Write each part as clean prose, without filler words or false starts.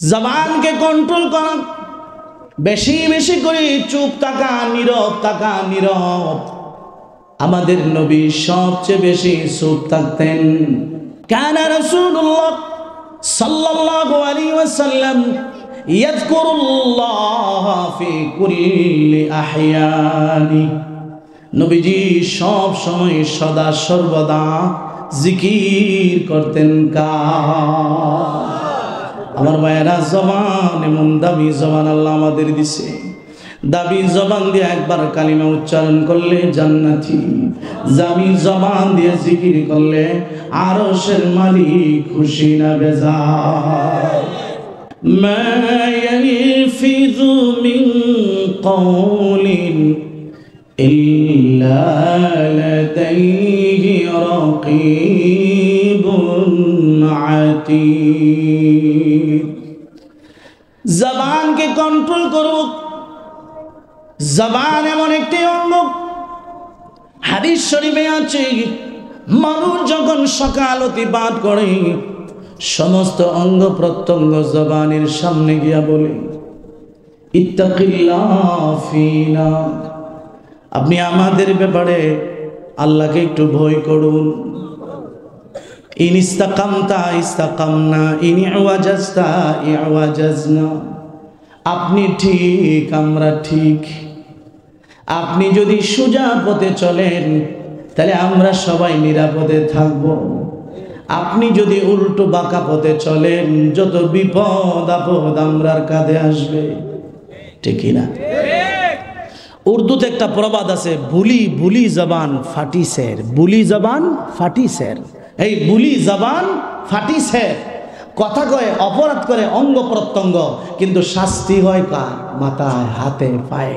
জবানকে কন্ট্রোল করা, বেশি বেশি করে চুপ থাকা, নীরব থাকা, নীরব। আমাদের নবী সবচেয়ে বেশি চুপ থাকতেন। কানা রাসূলুল্লাহ সাল্লাল্লাহু আলাইহি ওয়াসাল্লাম ইয়াযকুরুল্লাহ ফি কুল্লি আহয়ানি। নবীজি সব সময় সদা সর্বদা জিকির করতেন। আমার ভাইয়েরা, জবান এমন দামি জবান আল্লাহ আমাদের দিছে। দাবি জবান দিয়ে একবার কালিমা উচ্চারণ করলে জান্নাতি, দামি জবান দিয়ে জিকির করলে আরশের মালিক খুশি না বেজার। মা ইয়ালফিযু মিন কওলিন ইল্লা লাদাইহি রাকীবুন আতীদ। জবানকে কন্ট্রোল করো। জবান এমন একটি অঙ্গ, হাদিস শরীফে আছে, মানুষ যখন সকাল অতিবাদ করে সমস্ত অঙ্গ প্রত্যঙ্গ জবানের সামনে গিয়া বলে, ইত্তাকিল্লাহ ফিনা। আপনি আমাদের ব্যাপারে আল্লাহকে একটু ভয় করুন। ইন ইস্তাকামতা ইস্তাকামনা, ইন ইওয়াজাজতা ইওয়াজাজনা। আপনি ঠিক, আমরা ঠিক। আপনি যদি সোজা পথে চলেন তাহলে আমরা সবাই নিরাপদে থাকব। আপনি যদি উল্টো বাঁকা পথে চলেন, যত বিপদ আপদ আমরার কাঁধে আসবে। ঠিক না? উর্দুতে একটা প্রবাদ আছে, বুলি বুলি জবান ফাটি সের। বুলি জবান ফাটি সের। এই বুলি জবান ফাটি সের। কথা কয়, অপরাধ করে অঙ্গ প্রত্যঙ্গ, কিন্তু শাস্তি হয় কার? মাথায়, হাতে, পায়ে।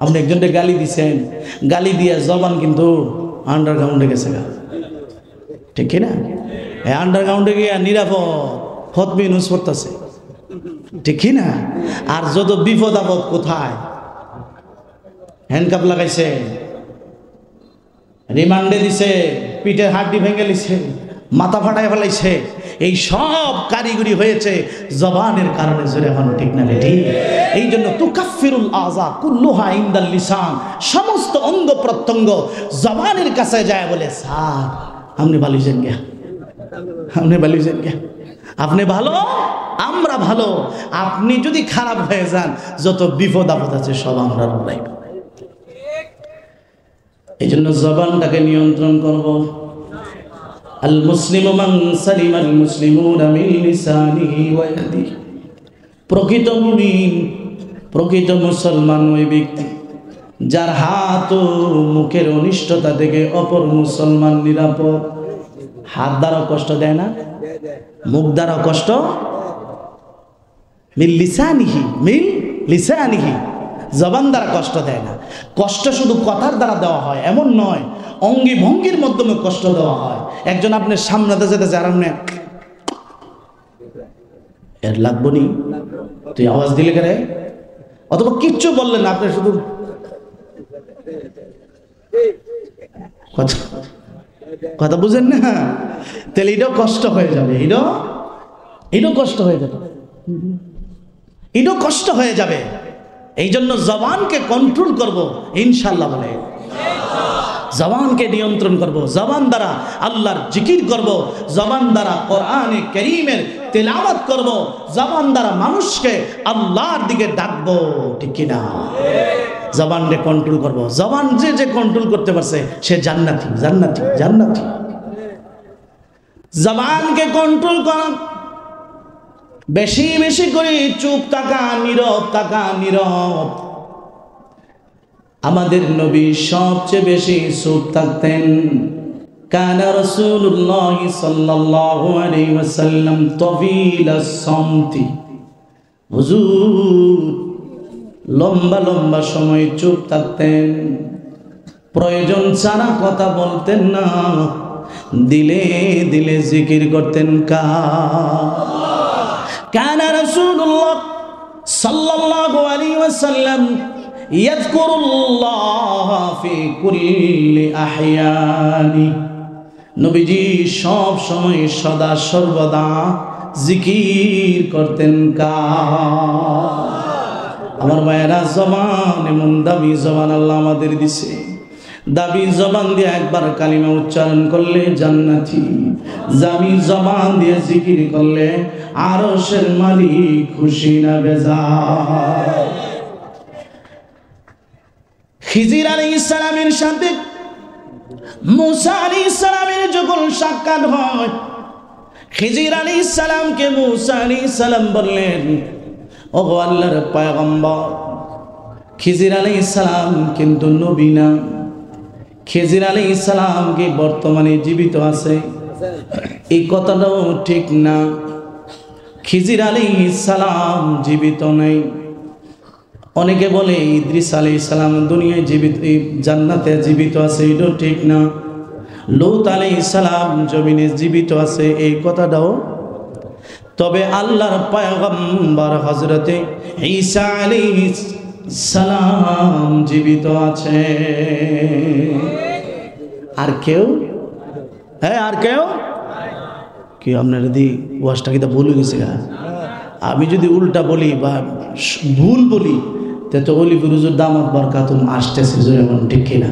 আপনি একজনকে গালি দিছেন, গালি দিয়ে জবান কিন্তু আন্ডারগ্রাউন্ডে গেছে গা। ঠিক না? এই আন্ডারগ্রাউন্ডে গিয়ে নিরাপদ ফতমি ইউজ করতেছে। ঠিক না? আর যত বিপদ আপদ কোথায়? হ্যান্ডকাপ লাগাইছে, রিমান্ডে দিছে, পিঠের হাড্ডি ভেঙে লিছে, মাথা ফাটায় ফেলাইছে। এই সব কারিগরি হয়েছে জবানের কারণে। জোরে এখন ঠিক না ঠিক? এই জন্য তুকাফিরুল আযা কুল্লুহা ইনদাল লিসান। সমস্ত অঙ্গ প্রত্যঙ্গ জবানের কাছে যায় বলে, স্যার আপনি ভালো হয়েছেন গিয়া, আপনি ভালো হয়েছেন গিয়া, আপনি ভালো, আমরা ভালো। আপনি যদি খারাপ হয়ে যান, যত বিপদ আপদ আছে সব আমরা লড়াইব। এই জন্য জবানটাকে নিয়ন্ত্রণ করব। আল মুসলিমু মান সালিমাল মুসলিমুনা মিন লিসানিহি ওয়া ইয়াদিহি। প্রকৃত মুমিন, প্রকৃত মুসলমান ওই ব্যক্তি যার হাত ও মুখের অনিষ্টতা থেকে অপর মুসলমান নিরাপদ। হাত দ্বারা কষ্ট দেয় না, মুখ দ্বারা কষ্ট, মিন লিসানিহি, মিন লিসানিহি, জবান দ্বারা কষ্ট দেয় না। কষ্ট শুধু কথার দ্বারা দেওয়া হয় এমন নয়, অঙ্গি ভঙ্গির মাধ্যমে কষ্ট দেওয়া হয়। একজন আপনার সামনেতে যেতেছে, আর আপনি এর লাগবো নি, তুই আওয়াজ দিলে কেন, অথবা কিচ্ছু বললেন না, আপনি শুধু কথা বুঝেন না, তাহলে এটাও কষ্ট হয়ে যাবে। এটাও কষ্ট হয়ে যাবে, এটাও কষ্ট হয়ে যাবে। এই জন্য জবানকে কন্ট্রোল করব ইনশাআল্লাহ বলে, জবানকে নিয়ন্ত্রণ করব, জবান দ্বারা আল্লাহর জিকির করব, জবান দ্বারা কোরআনে কারীমের তেলাওয়াত করব, জবান দ্বারা মানুষকে আল্লাহর দিকে ডাকবো। ঠিক কি না? জবানকে কন্ট্রোল করব। জবান যে কন্ট্রোল করতে পারছে সে জান্নাতি, জান্নাতি, জান্নাতি। জবানকে কন্ট্রোল করা, বেশি বেশি করে চুপ থাকা, নীরব থাকা, নীরব। আমাদের নবী সবচেয়ে বেশি চুপ থাকতেন। কানা রাসূলুল্লাহ সাল্লাল্লাহু আলাইহি ওয়াসাল্লাম তাওয়িলাস সামতি। হুজুর লম্বা লম্বা সময় চুপ থাকতেন, প্রয়োজন ছাড়া কথা বলতেন না, দিলে দিলে জিকির করতেন। কানা রাসূলুল্লাহ সাল্লাল্লাহু আলাইহি ওয়াসাল্লাম ইয়াযকুরুল্লাহ ফি কুল্লি আহয়ানি। নবীজি সব সময় সদা সর্বদা জিকির করতেন কার? আমার মায়েরা জবান, এমন দামি জবান আল্লাহ আমাদের দিছে। দাবি জবান দিয়ে একবার কালিমা উচ্চারণ করলে জান্নাতি, দামি জবান দিয়ে জিকির করলে আরশের মালিক খুশি না বেজার। খিজির আলাইহিস সালামের সাথে মুসা আলাইহিস সালামের যখন সাক্ষাৎ হয়, খিজির আলাইহিস সালামকে মুসা আলাইহিস সালাম বললেন, ওগো আল্লাহর পয়গম্বর, খিজির আলাইহিস সালাম কিন্তু নবী না। খিজির আলাইহিস সালাম কি বর্তমানে জীবিত আছে? এই কথাটাও ঠিক না। খিজির আলাইহিস সালাম জীবিত নেই। অনেকে বলে ইদ্রিস আলাইহিস সালাম দুনিয়ায় জীবিত, জান্নাতে জীবিত আছে, এটাও ঠিক না। লূত আলাইহিস সালাম জমিনে জীবিত আছে, এই কথাটাও। তবে আল্লাহর পয়গম্বর হযরতে ঈসা আলাইহিস সালাম জীবিত আছে। আর কেউ? হ্যাঁ, আর কেউ? কি আপনারা দি ওয়াজটা কি তা ভুলে গেছে? আমি যদি উল্টা বলি বা ভুল বলি, তে তো অলি ফিরোজুর দামাত বরকাতুম আসতেছে, ঠিক কিনা?